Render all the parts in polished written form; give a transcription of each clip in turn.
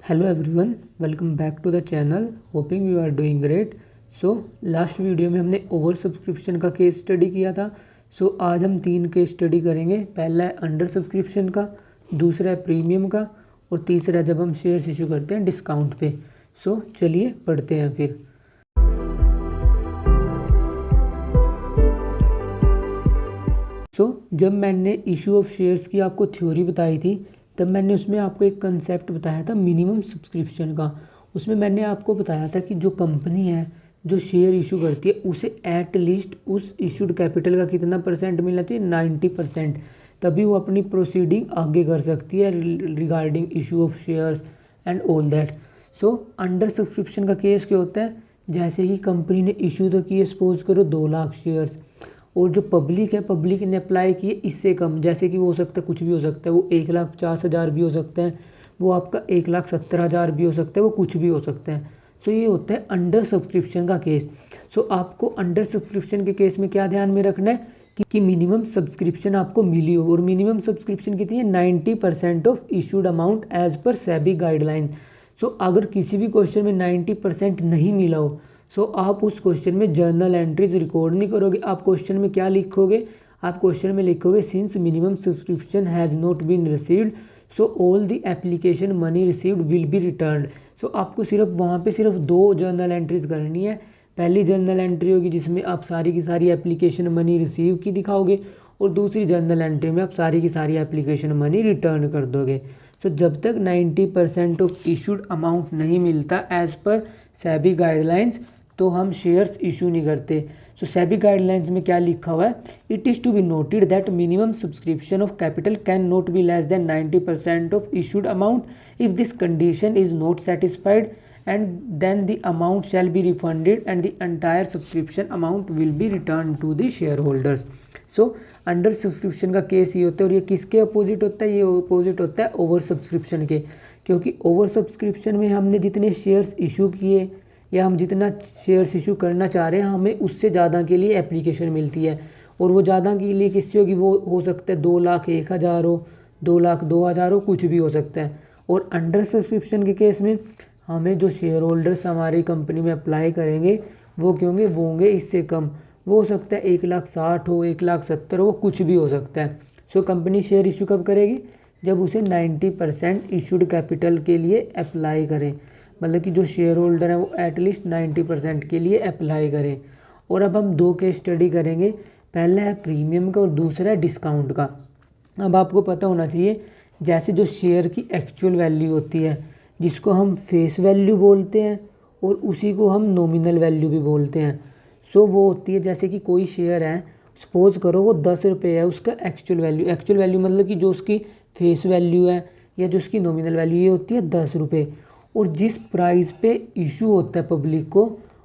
Hello everyone, welcome back to the channel. Hoping you are doing great. Last video में हमने oversubscription का case study किया था। आज हम 3 केस स्टडी करेंगे। पहला है अंडर सब्सक्रिप्शन का, दूसरा है प्रीमियम का और तीसरा जब हम शेयर्स इशू करते हैं डिस्काउंट पे। चलिए पढ़ते हैं फिर। जब मैंने इशू ऑफ शेयर्स की आपको थ्योरी बताई थी, तब मैंने उसमें आपको एक कंसेप्ट बताया था मिनिमम सब्सक्रिप्शन का। उसमें मैंने आपको बताया था कि जो कंपनी है जो शेयर इशू करती है उसे एट लीस्ट उस इशूड कैपिटल का कितना परसेंट मिलना चाहिए, 90%। तभी वो अपनी प्रोसीडिंग आगे कर सकती है regarding issue of shares and all that. Under subscription का केस क्या होता है, जैसे कि कंपनी ने इशू तो किए, सपोज करो 2 लाख शेयर्स, और जो पब्लिक है, पब्लिक ने अप्लाई किए इससे कम, जैसे कि वो हो सकता है कुछ भी हो सकता है, वो 1,50,000 भी हो सकता है, वो आपका 1,70,000 भी हो सकता है, वो कुछ भी हो सकता है। ये होता है अंडर सब्सक्रिप्शन का केस। आपको अंडर सब्सक्रिप्शन के केस में क्या ध्यान में रखना है कि मिनिमम सब्सक्रिप्शन आपको मिली हो, और मिनिमम सब्सक्रिप्शन कितनी है, 90% of issued amount as per SEBI guidelines. अगर किसी भी क्वेश्चन में 90% नहीं मिला हो, आप उस क्वेश्चन में जर्नल एंट्रीज रिकॉर्ड नहीं करोगे। आप क्वेश्चन में क्या लिखोगे, आप क्वेश्चन में लिखोगे since minimum subscription has not been received all the application money received will be returned. आपको सिर्फ वहाँ पे सिर्फ 2 जर्नल एंट्रीज करनी है। पहली जर्नल एंट्री होगी जिसमें आप सारी की सारी एप्लीकेशन मनी रिसीव की दिखाओगे, और दूसरी जर्नल एंट्री में आप सारी की सारी एप्लीकेशन मनी रिटर्न कर दोगे। जब तक 90% ऑफ इशूड अमाउंट नहीं मिलता एज पर सेबी गाइडलाइंस, तो हम शेयर्स इशू नहीं करते। सेबी गाइडलाइंस में क्या लिखा हुआ है, it is to be noted that minimum subscription of capital cannot be less than 90% of issued amount. If this condition is not satisfied and then the amount shall be refunded and the entire subscription amount will be return to the shareholders. Undersubscription का case ये होता है, और ये किसके opposite होता है, ये अपोजिट होता है ओवर सब्सक्रिप्शन के। क्योंकि ओवर सब्सक्रिप्शन में हमने जितने शेयर्स इशू किए या हम जितना शेयर्स इशू करना चाह रहे हैं, हमें उससे ज़्यादा के लिए एप्लीकेशन मिलती है, और वो ज़्यादा के लिए किससे होगी, वो हो सकता है 2,01,000 हो, 2,02,000 हो, कुछ भी हो सकता है। और अंडर सब्सक्रिप्शन के केस में हमें जो शेयर होल्डर्स हमारी कंपनी में अप्लाई करेंगे वो क्यों होंगे, वो होंगे इससे कम। वो हो सकता है 1,60,000 हो, 1,70,000 हो, कुछ भी हो सकता है। कंपनी शेयर इशू कब करेगी, जब उसे 90% इशूड कैपिटल के लिए अप्लाई करें, मतलब कि जो शेयर होल्डर है वो एटलीस्ट 90% के लिए अप्लाई करें। और अब हम 2 केस स्टडी करेंगे, पहला है प्रीमियम का और दूसरा है डिस्काउंट का। अब आपको पता होना चाहिए, जैसे जो शेयर की एक्चुअल वैल्यू होती है जिसको हम फेस वैल्यू बोलते हैं, और उसी को हम नॉमिनल वैल्यू भी बोलते हैं। वो होती है, जैसे कि कोई शेयर है, सपोज करो वो 10 रुपये है उसका एक्चुअल वैल्यू मतलब कि जो उसकी फेस वैल्यू है या जो उसकी नॉमिनल वैल्यू, ये होती है 10 रुपये। और जिस प्राइस पे इशू होता है पब्लिक को,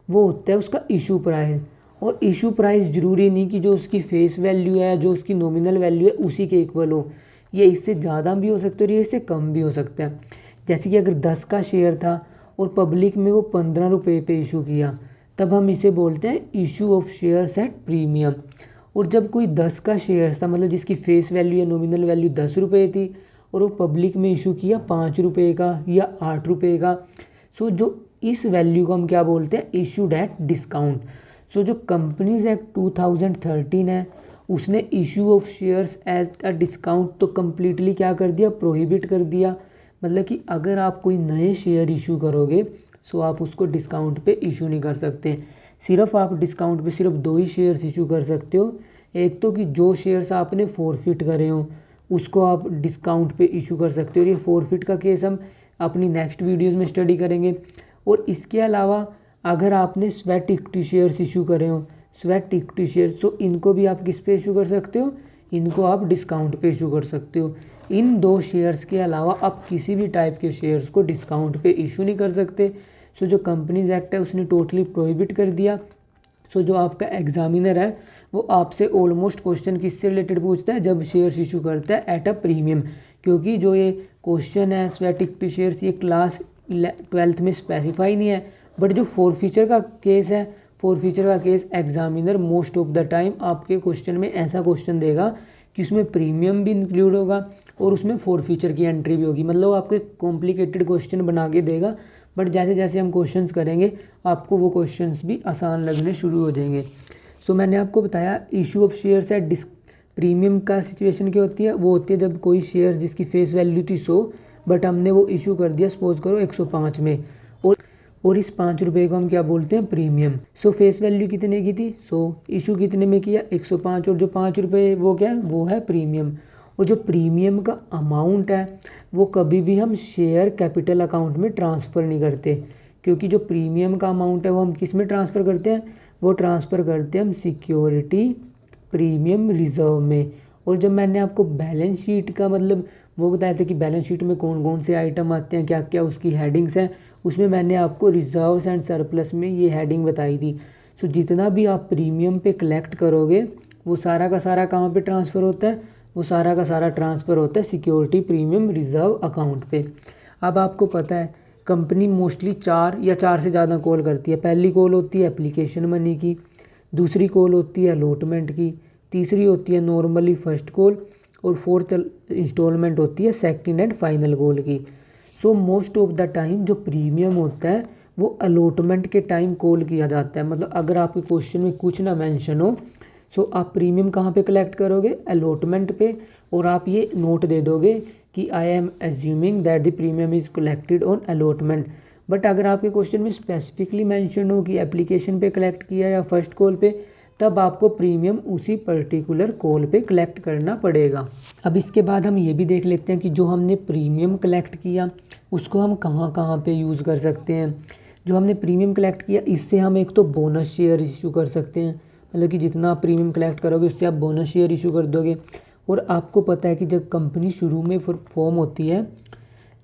वो होता है उसका इशू प्राइस। और इशू प्राइस ज़रूरी नहीं कि जो उसकी फेस वैल्यू है, जो उसकी नॉमिनल वैल्यू है, उसी के इक्वल हो। ये इससे ज़्यादा भी हो सकता है और ये इससे कम भी हो सकता है। जैसे कि अगर 10 का शेयर था और पब्लिक में वो 15 रुपये पे इशू किया, तब हम इसे बोलते हैं issue of shares at premium. और जब कोई 10 का शेयर था, मतलब जिसकी फेस वैल्यू या नॉमिनल वैल्यू 10 रुपये थी, और वो पब्लिक में इशू किया 5 रुपये का या 8 रुपये का, जो इस वैल्यू को हम क्या बोलते हैं, इशूड एट डिस्काउंट। जो कंपनीज एक्ट 2013 है, उसने issue of shares as a discount तो कम्प्लीटली क्या कर दिया, प्रोहिबिट कर दिया। मतलब कि अगर आप कोई नए शेयर इशू करोगे, आप उसको डिस्काउंट पे इशू नहीं कर सकते। सिर्फ आप डिस्काउंट पे सिर्फ 2 ही शेयर्स इशू कर सकते हो। एक तो कि जो शेयर्स आपने फॉरफिट करे हो उसको आप डिस्काउंट पे इशू कर सकते हो, और ये फॉरफिट का केस हम अपनी नेक्स्ट वीडियोस में स्टडी करेंगे। और इसके अलावा अगर आपने स्वेट इक्विटी शेयर्स इशू करे हो, स्वेट इक्विटी शेयर्स, तो इनको भी आप किस पे इशू कर सकते हो, इनको आप डिस्काउंट पे इशू कर सकते हो। इन 2 शेयर्स के अलावा आप किसी भी टाइप के शेयर्स को डिस्काउंट पे इशू नहीं कर सकते। जो कंपनीज एक्ट है उसने टोटली प्रोहिबिट कर दिया। जो आपका एग्जामिनर है वो आपसे ऑलमोस्ट क्वेश्चन किससे रिलेटेड पूछता है, जब शेयर्स इशू करता है एट अ प्रीमियम। क्योंकि जो ये क्वेश्चन है स्वेट इक्विटी शेयर्स, ये क्लास 12th में स्पेसिफाई नहीं है, बट जो फॉरफीचर का केस है, फॉरफीचर का case examiner most of the time आपके क्वेश्चन में ऐसा क्वेश्चन देगा कि उसमें प्रीमियम भी इंक्लूड होगा और उसमें फॉरफीचर की एंट्री भी होगी। मतलब आपको एक कॉम्प्लिकेटेड क्वेश्चन बना के देगा, बट जैसे जैसे हम क्वेश्चंस करेंगे आपको वो क्वेश्चंस भी आसान लगने शुरू हो जाएंगे। सो मैंने आपको बताया issue of shares at premium का सिचुएशन क्या होती है, वो होती है जब कोई शेयर जिसकी फेस वैल्यू थी 100 बट हमने वो इशू कर दिया सपोज करो 105 में, और इस 5 रुपये को हम क्या बोलते हैं, प्रीमियम। सो फेस वैल्यू कितने की थी 100, इशू कितने में किया 105, और जो 5 रुपये वो क्या है, वो है प्रीमियम। और जो प्रीमियम का अमाउंट है वो कभी भी हम शेयर कैपिटल अकाउंट में ट्रांसफ़र नहीं करते, क्योंकि जो प्रीमियम का अमाउंट है वो हम किस में ट्रांसफ़र करते हैं, वो ट्रांसफ़र करते हैं हम सिक्योरिटी प्रीमियम रिजर्व में। और जब मैंने आपको बैलेंस शीट का मतलब वो बताया था कि बैलेंस शीट में कौन कौन से आइटम आते हैं, क्या क्या उसकी हेडिंग्स हैं, उसमें मैंने आपको रिजर्व्स एंड सरप्लस में ये हेडिंग बताई थी। सो जितना भी आप प्रीमियम पे कलेक्ट करोगे वो सारा का सारा कहाँ पे ट्रांसफ़र होता है, वो सारा का सारा ट्रांसफ़र होता है सिक्योरिटी प्रीमियम रिजर्व अकाउंट पे। अब आपको पता है कंपनी मोस्टली 4 या 4 से ज़्यादा कॉल करती है। पहली कॉल होती है एप्लीकेशन मनी की, दूसरी कॉल होती है अलॉटमेंट की, तीसरी होती है नॉर्मली फर्स्ट कॉल, और फोर्थ इंस्टॉलमेंट होती है सेकंड एंड फाइनल कॉल की। So most of the time जो प्रीमियम होता है वो अलॉटमेंट के टाइम कॉल किया जाता है। मतलब अगर आपके क्वेश्चन में कुछ ना मेंशन हो, सो आप प्रीमियम कहाँ पे कलेक्ट करोगे, अलॉटमेंट पे, और आप ये नोट दे दोगे कि I am assuming that the premium is collected on allotment. But अगर आपके क्वेश्चन में स्पेसिफिकली मेंशन हो कि एप्लीकेशन पे कलेक्ट किया या फर्स्ट कॉल पे, तब आपको प्रीमियम उसी पर्टिकुलर कॉल पे कलेक्ट करना पड़ेगा। अब इसके बाद हम ये भी देख लेते हैं कि जो हमने प्रीमियम कलेक्ट किया उसको हम कहाँ कहाँ पे यूज़ कर सकते हैं। जो हमने प्रीमियम कलेक्ट किया इससे हम एक तो बोनस शेयर इशू कर सकते हैं, मतलब कि जितना आप प्रीमियम कलेक्ट करोगे उससे आप बोनस शेयर इशू कर दोगे। और आपको पता है कि जब कंपनी शुरू में फॉर्म होती है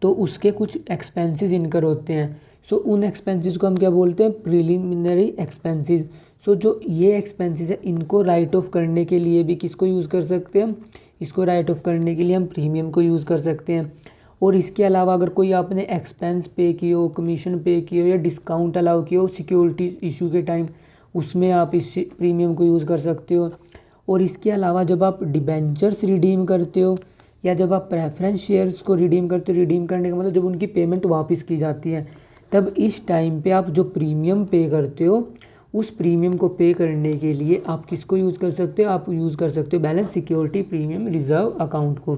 तो उसके कुछ एक्सपेंसेस इनकर होते हैं। सो उन एक्सपेंसेस को हम क्या बोलते हैं, प्रिलिमिनरी एक्सपेंसेस। सो जो ये एक्सपेंसेस है इनको राइट ऑफ करने के लिए भी किसको यूज़ कर सकते हैं हम, इसको राइट ऑफ करने के लिए हम प्रीमियम को यूज़ कर सकते हैं। और इसके अलावा अगर कोई आपने एक्सपेंस पे की हो, कमीशन पे की हो, या डिस्काउंट अलाउ किया हो सिक्योरिटी इशू के टाइम, उसमें आप इस प्रीमियम को यूज़ कर सकते हो। और इसके अलावा जब आप डिबेंचर्स रिडीम करते हो या जब आप प्रेफरेंस शेयर्स को रिडीम करते हो, रिडीम करने का मतलब जब उनकी पेमेंट वापस की जाती है, तब इस टाइम पे आप जो प्रीमियम पे करते हो उस प्रीमियम को पे करने के लिए आप किसको यूज़ कर सकते हो, आप यूज़ कर सकते हो balance security premium reserve account को।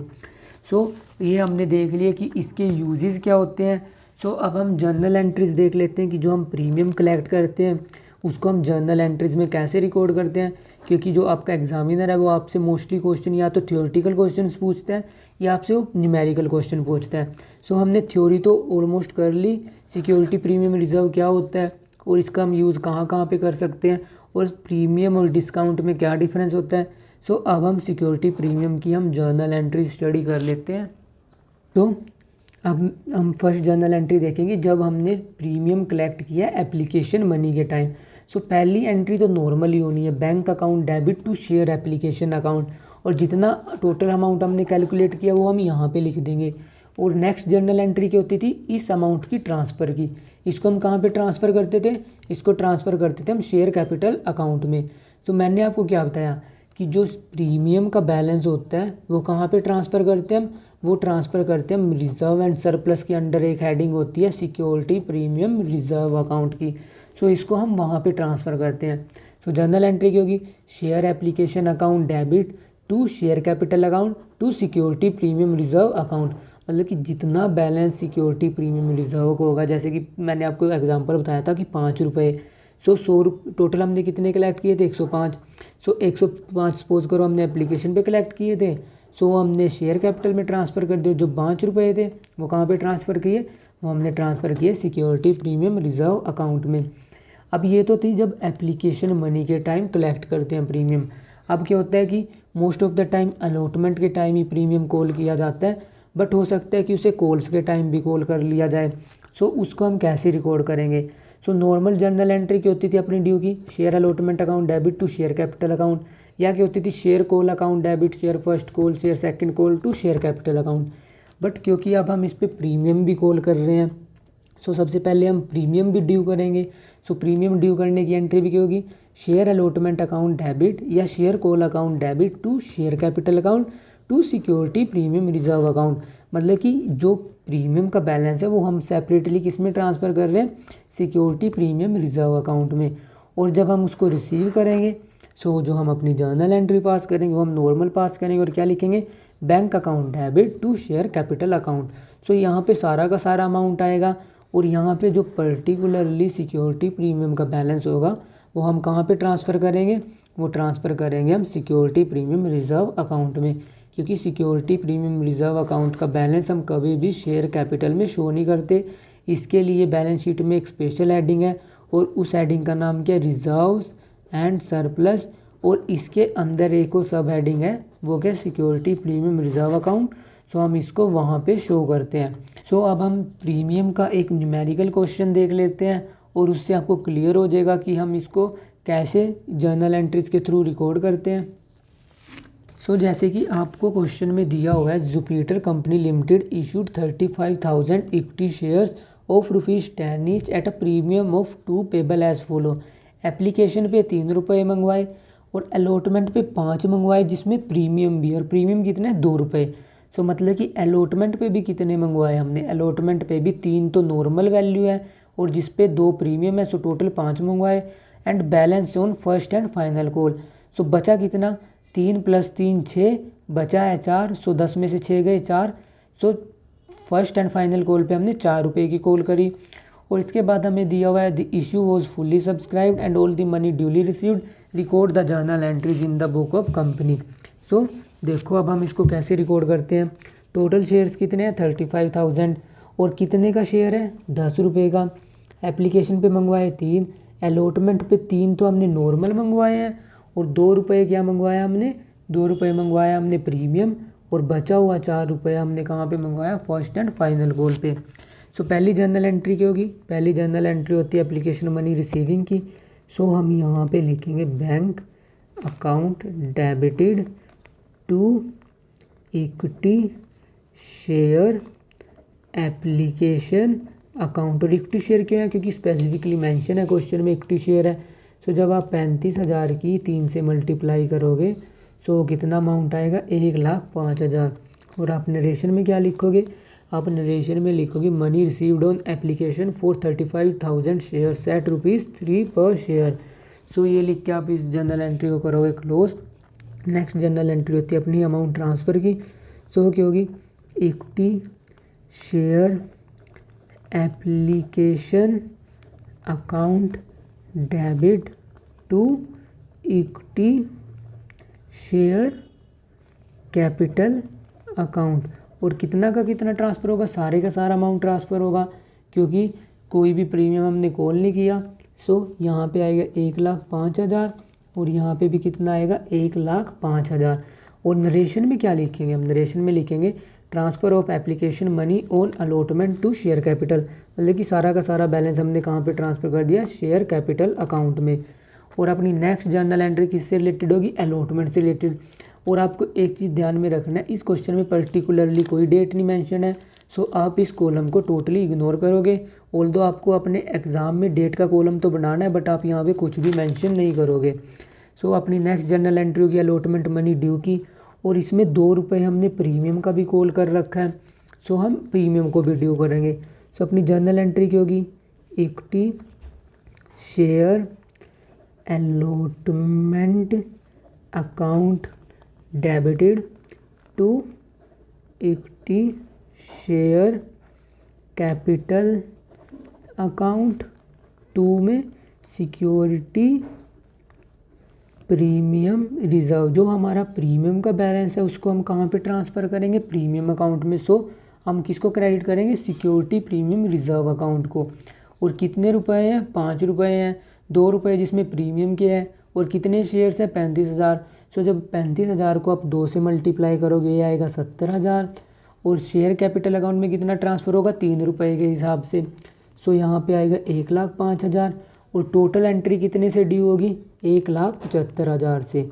सो ये हमने देख लिया कि इसके यूजेस क्या होते हैं। सो अब हम जर्नल एंट्रीज देख लेते हैं कि जो हम प्रीमियम कलेक्ट करते हैं उसको हम जर्नल एंट्रीज में कैसे रिकॉर्ड करते हैं, क्योंकि जो आपका एग्जामिनर है वो आपसे मोस्टली क्वेश्चन या तो थ्योरेटिकल क्वेश्चन पूछता है या आपसे वो न्यूमेरिकल क्वेश्चन पूछता है। सो हमने थ्योरी तो ऑलमोस्ट कर ली, सिक्योरिटी प्रीमियम रिजर्व क्या होता है और इसका हम यूज़ कहाँ कहाँ पे कर सकते हैं, और प्रीमियम और डिस्काउंट में क्या डिफरेंस होता है। सो अब हम सिक्योरिटी प्रीमियम की हम जर्नल एंट्री स्टडी कर लेते हैं। तो अब हम फर्स्ट जर्नल एंट्री देखेंगे जब हमने प्रीमियम कलेक्ट किया एप्लीकेशन मनी के टाइम। सो पहली एंट्री तो नॉर्मली होनी है, bank account debit to share application account, और जितना टोटल अमाउंट हमने कैलकुलेट किया वो हम यहाँ पे लिख देंगे। और नेक्स्ट जर्नल एंट्री क्या होती थी, इस अमाउंट की ट्रांसफ़र की। इसको हम कहाँ पे ट्रांसफ़र करते थे, इसको ट्रांसफ़र करते थे हम शेयर कैपिटल अकाउंट में। तो मैंने आपको क्या बताया कि जो प्रीमियम का बैलेंस होता है वो कहाँ पे ट्रांसफ़र करते हैं हम, वो ट्रांसफ़र करते हैं हम रिजर्व एंड सरप्लस के अंडर एक हेडिंग होती है सिक्योरिटी प्रीमियम रिजर्व अकाउंट की। सो इसको हम वहाँ पे ट्रांसफ़र करते हैं। सो जर्नल एंट्री क्या होगी, share application account debit to share capital account to security premium reserve account. मतलब कि जितना बैलेंस सिक्योरिटी प्रीमियम रिजर्व को होगा, जैसे कि मैंने आपको एग्जांपल बताया था कि 5 रुपये, सो 100 टोटल हमने कितने कलेक्ट किए थे, 105। सो 105 सपोज करो हमने एप्लीकेशन पे कलेक्ट किए थे, सो हमने शेयर कैपिटल में ट्रांसफ़र कर दिए। जो 5 रुपये थे वो कहाँ पे ट्रांसफ़र किए, वो हमने ट्रांसफ़र किए सिक्योरिटी प्रीमियम रिजर्व अकाउंट में। अब ये तो थी जब एप्लीकेशन मनी के टाइम कलेक्ट करते हैं प्रीमियम। अब क्या होता है कि most of the time allotment के टाइम ही प्रीमियम कॉल किया जाता है, बट हो सकता है कि उसे कॉल्स के टाइम भी कॉल कर लिया जाए। सो उसको हम कैसे रिकॉर्ड करेंगे। सो नॉर्मल जर्नल एंट्री क्या होती थी अपनी ड्यू की, share allotment account debit to share capital account, या क्या होती थी share call account debit share first call share second call to share capital account. But क्योंकि अब हम इस पर प्रीमियम भी कॉल कर रहे हैं, सो सबसे पहले हम प्रीमियम भी ड्यू करेंगे। सो प्रीमियम ड्यू करने की एंट्री भी क्या होगी, शेयर अलॉटमेंट अकाउंट डेबिट या share call account debit to share capital account to security premium reserve account, मतलब कि जो प्रीमियम का बैलेंस है वो हम सेपरेटली किस में ट्रांसफ़र कर रहे हैं, सिक्योरिटी प्रीमियम रिजर्व अकाउंट में। और जब हम उसको रिसीव करेंगे सो जो हम अपनी जर्नल एंट्री पास करेंगे वो हम नॉर्मल पास करेंगे और क्या लिखेंगे, bank account debit to share capital account. So यहाँ पे सारा का सारा अमाउंट आएगा और यहाँ पे जो पर्टिकुलरली सिक्योरिटी प्रीमियम का बैलेंस होगा वो हम कहाँ पे ट्रांसफ़र करेंगे, वो ट्रांसफ़र करेंगे हम सिक्योरिटी प्रीमियम रिजर्व अकाउंट में, क्योंकि सिक्योरिटी प्रीमियम रिजर्व अकाउंट का बैलेंस हम कभी भी शेयर कैपिटल में शो नहीं करते। इसके लिए बैलेंस शीट में एक स्पेशल हेडिंग है और उस हेडिंग का नाम क्या है, रिजर्व्स एंड सरप्लस, और इसके अंदर एक और सब हेडिंग है वो क्या, सिक्योरिटी प्रीमियम रिजर्व अकाउंट। सो हम इसको वहाँ पे शो करते हैं। सो अब हम प्रीमियम का एक न्यूमेरिकल क्वेश्चन देख लेते हैं और उससे आपको क्लियर हो जाएगा कि हम इसको कैसे जर्नल एंट्रीज के थ्रू रिकॉर्ड करते हैं। सो जैसे कि आपको क्वेश्चन में दिया हुआ है, Jupiter company limited issued 35,000 equity shares of ₹10 each at a premium of 2 payable as follow. Application पे 3 रुपये मंगवाए और अलॉटमेंट पे 5 मंगवाए, जिसमें प्रीमियम भी, और प्रीमियम कितने हैं, 2 रुपये। सो मतलब कि अलॉटमेंट पे भी कितने मंगवाए हमने, अलॉटमेंट पे भी 3 तो नॉर्मल वैल्यू है और जिस पे 2 प्रीमियम है, सो टोटल 5 मंगवाए। And balance on first and final call, so बचा कितना, 3 + 3 6, बचा है 4। सो 10 में से 6 गए 4। So first and final call पे हमने 4 रुपये की कॉल करी। और इसके बाद हमें दिया हुआ है, the issue was fully subscribed and all the money duly received, record the journal entries in the book of company. So देखो अब हम इसको कैसे रिकॉर्ड करते हैं। टोटल शेयर्स कितने हैं, 35,000, और कितने का शेयर है, 10 रुपये का। एप्लीकेशन पे मंगवाए 3, अलॉटमेंट पे 3 तो हमने नॉर्मल मंगवाए हैं और 2 रुपये क्या मंगवाया हमने, 2 रुपये मंगवाया हमने प्रीमियम, और बचा हुआ 4 रुपये हमने कहाँ पे मंगवाया, फर्स्ट एंड फाइनल कॉल पे। सो पहली जर्नल एंट्री क्या होगी, पहली जर्नल एंट्री होती है एप्लीकेशन मनी रिसीविंग की। सो हम यहाँ पे लिखेंगे bank account debited to equity share application account. और इक्विटी शेयर क्यों है, क्योंकि स्पेसिफिकली मेंशन है क्वेश्चन में इक्विटी शेयर है। सो जब आप 35,000 की 3 से मल्टीप्लाई करोगे सो कितना अमाउंट आएगा, 1,05,000। और आप नरेशन में क्या लिखोगे, आप नरेशन में लिखोगे money received on application for 35,000 shares eight ₹3 पर शेयर। सो ये लिख के आप इस जर्नल एंट्री को करोगे क्लोज। नेक्स्ट जर्नल एंट्री होती है अपनी अमाउंट ट्रांसफ़र की। सो क्या होगी, equity share application account debit to equity share capital account. और कितना का कितना ट्रांसफ़र होगा, सारे का सारा अमाउंट ट्रांसफ़र होगा, क्योंकि कोई भी प्रीमियम हमने कॉल नहीं किया। सो यहाँ पे आएगा 1,05,000 और यहाँ पे भी कितना आएगा, 1,05,000। और नरेशन में क्या लिखेंगे, हम नरेशन में लिखेंगे transfer of application money on allotment to share capital, मतलब कि सारा का सारा बैलेंस हमने कहाँ पे ट्रांसफ़र कर दिया, शेयर कैपिटल अकाउंट में। और अपनी नेक्स्ट जर्नल एंट्री किससे रिलेटेड होगी, अलॉटमेंट से रिलेटेड। और आपको एक चीज़ ध्यान में रखना है, इस क्वेश्चन में पर्टिकुलरली कोई डेट नहीं मेंशन है। सो आप इस कॉलम को टोटली इग्नोर करोगे। ऑल्दो आपको अपने एग्ज़ाम में डेट का कॉलम तो बनाना है, बट आप यहाँ पे कुछ भी मेंशन नहीं करोगे। सो अपनी नेक्स्ट जर्नल एंट्री होगी अलॉटमेंट मनी ड्यू की, और इसमें 2 रुपये हमने प्रीमियम का भी कॉल कर रखा है। सो हम प्रीमियम को भी ड्यू करेंगे। सो अपनी जर्नल एंट्री की होगी equity share allotment account debited to equity share capital account 2 में सिक्योरिटी प्रीमियम रिजर्व। जो हमारा प्रीमियम का बैलेंस है उसको हम कहाँ पे ट्रांसफ़र करेंगे, प्रीमियम अकाउंट में। सो हम किसको क्रेडिट करेंगे, सिक्योरिटी प्रीमियम रिजर्व अकाउंट को। और कितने रुपए हैं, 5 रुपये हैं, 2 रुपये जिसमें प्रीमियम के है, और कितने शेयर्स हैं, 35,000। सो जब 35,000 को आप 2 से मल्टीप्लाई करोगे ये आएगा 70,000। और शेयर कैपिटल अकाउंट में कितना ट्रांसफ़र होगा, 3 रुपये के हिसाब से। सो यहाँ पे आएगा 1,05,000। और टोटल एंट्री कितने से ड्यू होगी, 1,75,000 से।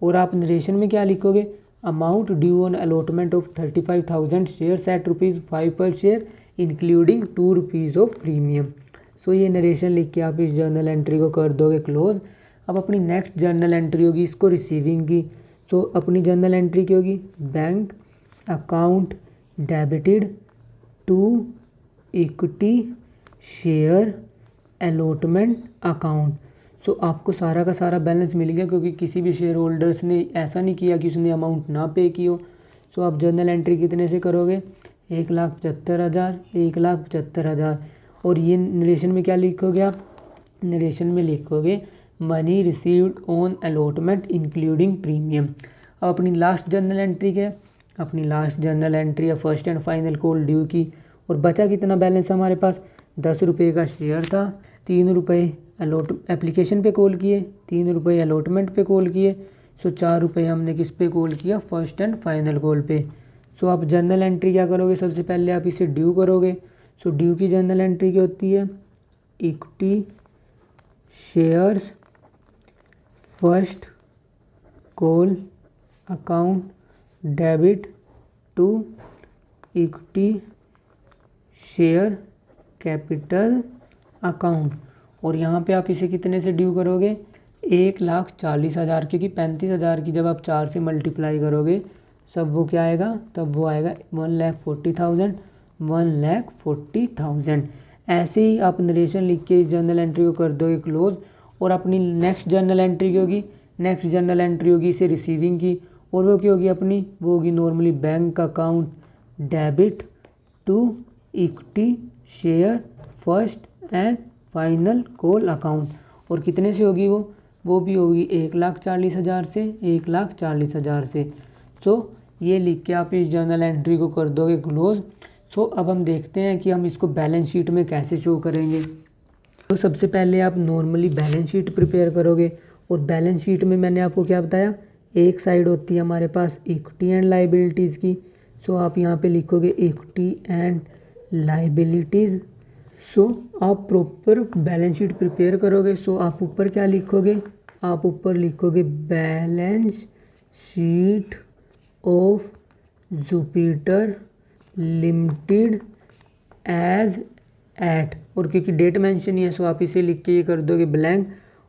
और आप नरेशन में क्या लिखोगे, amount due on allotment of 35,000 shares at ₹5 per share including 2 rupees of premium. So ये नरेशन लिख के आप इस जर्नल एंट्री को कर दोगे क्लोज। अब अपनी नेक्स्ट जर्नल एंट्री होगी इसको रिसीविंग की। सो अपनी जर्नल एंट्री क्या होगी, bank account debited to equity share allotment account. So आपको सारा का सारा बैलेंस मिल गया, क्योंकि किसी भी शेयर होल्डर्स ने ऐसा नहीं किया कि उसने अमाउंट ना पे की हो। सो आप जर्नल एंट्री कितने से करोगे, 1,75,000, 1,75,000। और ये नरेशन में क्या लिखोगे आप, नरेशन में लिखोगे money received on allotment including premium. अब अपनी लास्ट जर्नल एंट्री क्या है, अपनी लास्ट जर्नल एंट्री है first and final call due की। और बचा कितना बैलेंस हमारे पास, 10 रुपये का शेयर था, 3 रुपये एप्लीकेशन पे कॉल किए, 3 रुपये अलॉटमेंट पे कॉल किए। सो 4 रुपये हमने किस पे कॉल किया, फर्स्ट एंड फाइनल कॉल पे। सो आप जर्नल एंट्री क्या करोगे, सबसे पहले आप इसे ड्यू करोगे। सो ड्यू की जर्नल एंट्री क्या होती है, equity shares first call account debit to equity share capital account. और यहाँ पे आप इसे कितने से ड्यू करोगे, 1,40,000, क्योंकि 35,000 की जब आप 4 से मल्टीप्लाई करोगे सब वो क्या आएगा, तब वो आएगा 1,40,000, 1,40,000। ऐसे ही आप नरेशन लिख के इस जर्नल एंट्री को कर दोगे क्लोज। और अपनी नेक्स्ट जर्नल एंट्री की होगी, नेक्स्ट जर्नल एंट्री होगी इसे रिसीविंग की। और वो क्या होगी अपनी, वो होगी normally bank account debit to equity share first and final call account. और कितने से होगी वो भी होगी 1,40,000 से, 1,40,000 से। सो ये लिख के आप इस जर्नल एंट्री को कर दोगे क्लोज। सो अब हम देखते हैं कि हम इसको बैलेंस शीट में कैसे शो करेंगे। तो सबसे पहले आप नॉर्मली बैलेंस शीट प्रिपेयर करोगे। और बैलेंस शीट में मैंने आपको क्या बताया, एक साइड होती है हमारे पास इक्विटी एंड लाइबिलिटीज़ की। सो आप यहाँ पे लिखोगे इक्विटी एंड लाइबिलिटीज़। सो आप प्रॉपर बैलेंस शीट प्रिपेयर करोगे। सो आप ऊपर क्या लिखोगे, आप ऊपर लिखोगे balance sheet of Jupiter limited as at. और क्योंकि डेट मेंशन ही है सो आप इसे लिख के ये कर दोगे ब्लैंक।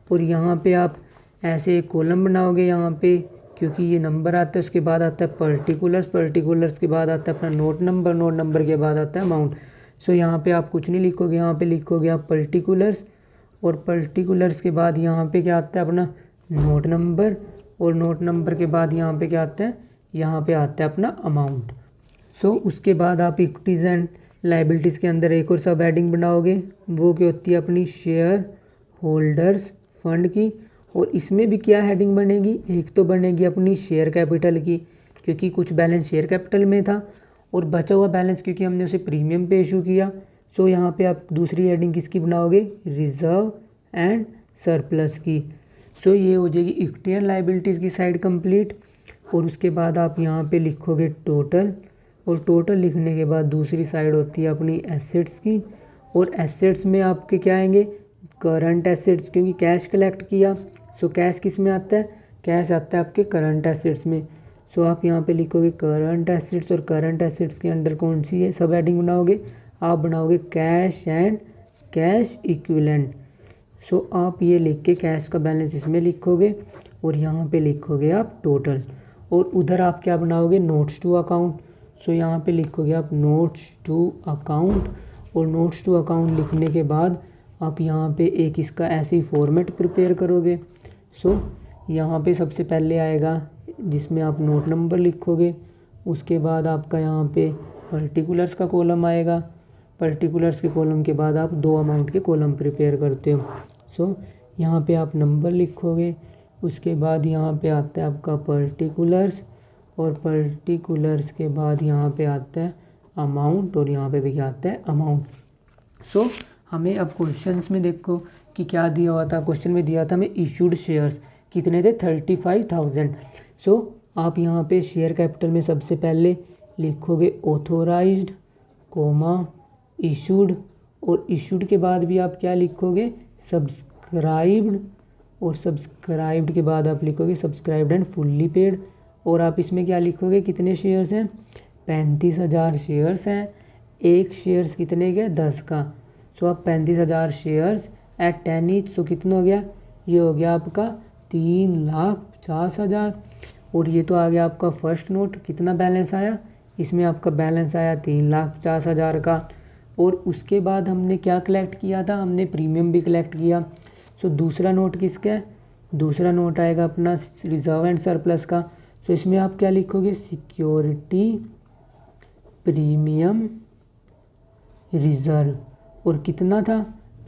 और यहाँ पे आप ऐसे एक कॉलम बनाओगे यहाँ पे, क्योंकि ये नंबर आता है उसके बाद आता है पर्टिकुलर्स, पर्टिकुलर्स के बाद आता है अपना नोट नंबर, नोट नंबर के बाद आता है अमाउंट। सो यहाँ पे आप कुछ नहीं लिखोगे, यहाँ पे लिखोगे आप पर्टिकुलर्स। और पर्टिकुलर्स के बाद यहाँ पे क्या आता है अपना नोट नंबर। और नोट नंबर के बाद यहाँ पे क्या आता है, यहाँ पे आता है अपना अमाउंट। सो उसके बाद आप इक्विटीज़ एंड लाइबिलिटीज़ के अंदर एक और सब हेडिंग बनाओगे, वो क्या होती है अपनी शेयर होल्डर्स फंड की। और इसमें भी क्या हेडिंग बनेगी, एक तो बनेगी अपनी शेयर कैपिटल की, क्योंकि कुछ बैलेंस शेयर कैपिटल में था। और बचा हुआ बैलेंस क्योंकि हमने उसे प्रीमियम पे इशू किया। सो यहाँ पे आप दूसरी हेडिंग किसकी बनाओगे, रिजर्व एंड सरप्लस की। सो ये हो जाएगी इक्विटी एंड लाइबिलिटीज़ की साइड कंप्लीट। और उसके बाद आप यहाँ पे लिखोगे टोटल। और टोटल लिखने के बाद दूसरी साइड होती है अपनी एसेट्स की। और एसेट्स में आपके क्या आएंगे, करंट एसेट्स, क्योंकि कैश कलेक्ट किया। सो कैश किस में आता है, कैश आता है आपके करंट एसेट्स में। सो आप यहाँ पे लिखोगे करंट एसेट्स। और करंट एसेट्स के अंडर कौन सी है सब हेडिंग बनाओगे, आप बनाओगे कैश एंड कैश इक्विवेलेंट। सो आप ये लिख के कैश का बैलेंस इसमें लिखोगे। और यहाँ पे लिखोगे आप टोटल। और उधर आप क्या बनाओगे, नोट्स टू अकाउंट। सो यहाँ पे लिखोगे आप नोट्स टू अकाउंट। और नोट्स टू अकाउंट लिखने के बाद आप यहाँ पे एक इसका ऐसे ही फॉर्मेट प्रिपेयर करोगे। सो यहाँ पे सबसे पहले आएगा जिसमें आप नोट नंबर लिखोगे। उसके बाद आपका यहाँ पे पर्टिकुलर्स का कॉलम आएगा। पर्टिकुलर्स के कॉलम के बाद आप 2 अमाउंट के कॉलम प्रिपेयर करते हो। सो यहाँ पे आप नंबर लिखोगे। उसके बाद यहाँ पे आता है आपका पर्टिकुलर्स। और पर्टिकुलर्स के बाद यहाँ पे आता है अमाउंट। और यहाँ पे भी क्या आता है, अमाउंट। सो हमें अब क्वेश्चंस में देखो कि क्या दिया हुआ था। क्वेश्चन में दिया था हमें इशूड शेयर्स कितने थे, 35,000। सो आप यहाँ पे शेयर कैपिटल में सबसे पहले लिखोगे ऑथोराइज्ड कोमा इशूड। और इशूड के बाद भी आप क्या लिखोगे, सब्सक्राइब्ड। और सब्सक्राइब्ड के बाद आप लिखोगे सब्सक्राइब्ड एंड फुल्ली पेड। और आप इसमें क्या लिखोगे, कितने शेयर्स हैं, 35,000 शेयर्स हैं। एक शेयर्स कितने के, 10 का। सो आप 35,000 शेयर्स एट 10 ईच। सो कितना हो गया, ये हो गया आपका 3,50,000। और ये तो आ गया आपका फर्स्ट नोट। कितना बैलेंस आया, इसमें आपका बैलेंस आया 3,50,000 का। और उसके बाद हमने क्या कलेक्ट किया था, हमने प्रीमियम भी कलेक्ट किया। सो दूसरा नोट किसका है, दूसरा नोट आएगा अपना रिजर्व एंड सरप्लस का। सो इसमें आप क्या लिखोगे, सिक्योरिटी प्रीमियम रिज़र्व। और कितना था,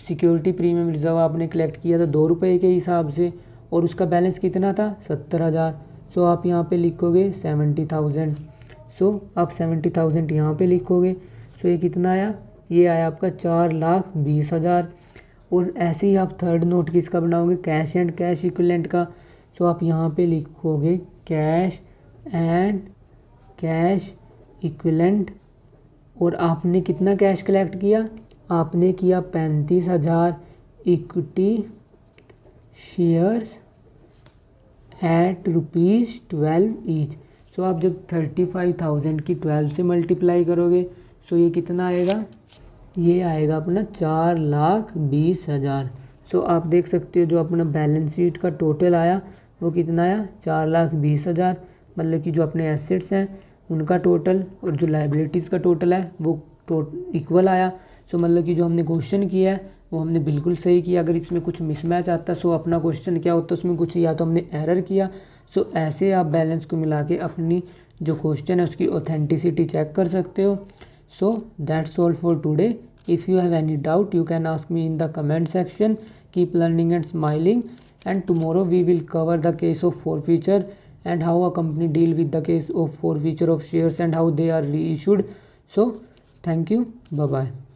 सिक्योरिटी प्रीमियम रिज़र्व आपने कलेक्ट किया था 2 रुपये के हिसाब से, और उसका बैलेंस कितना था 70,000। सो आप यहाँ पे लिखोगे 70,000। सो आप 70,000 यहाँ पे लिखोगे। सो ये कितना आया, ये आया आपका 4,20,000। और ऐसे ही आप थर्ड नोट किसका बनाओगे, कैश एंड कैश इक्विवेलेंट का। सो आप यहाँ पे लिखोगे कैश एंड कैश इक्विवेलेंट। और आपने कितना कैश कलेक्ट किया, आपने किया 35,000 इक्विटी शेयर्स एट ₹12 ईच। सो आप जब 35,000 की 12 से मल्टीप्लाई करोगे, सो ये कितना आएगा, ये आएगा अपना 4,20,000। सो आप देख सकते हो जो अपना बैलेंस शीट का टोटल आया वो कितना आया, 4,20,000। मतलब कि जो अपने एसेट्स हैं उनका टोटल और जो लाइबिलिटीज़ का टोटल है वो इक्वल आया। सो मतलब कि जो हमने क्वेश्चन किया है वो हमने बिल्कुल सही किया। अगर इसमें कुछ मिसमैच आता सो अपना क्वेश्चन क्या होता, उसमें कुछ या तो हमने एरर किया। सो ऐसे आप बैलेंस को मिला के अपनी जो क्वेश्चन है उसकी ऑथेंटिसिटी चेक कर सकते हो। So that's all for today. If you have any doubt you can ask me in the comment section. Keep learning and smiling, and tomorrow we will cover the case of forfeiture and how a company deal with the case of forfeiture of shares and how they are reissued. So thank you, bye bye.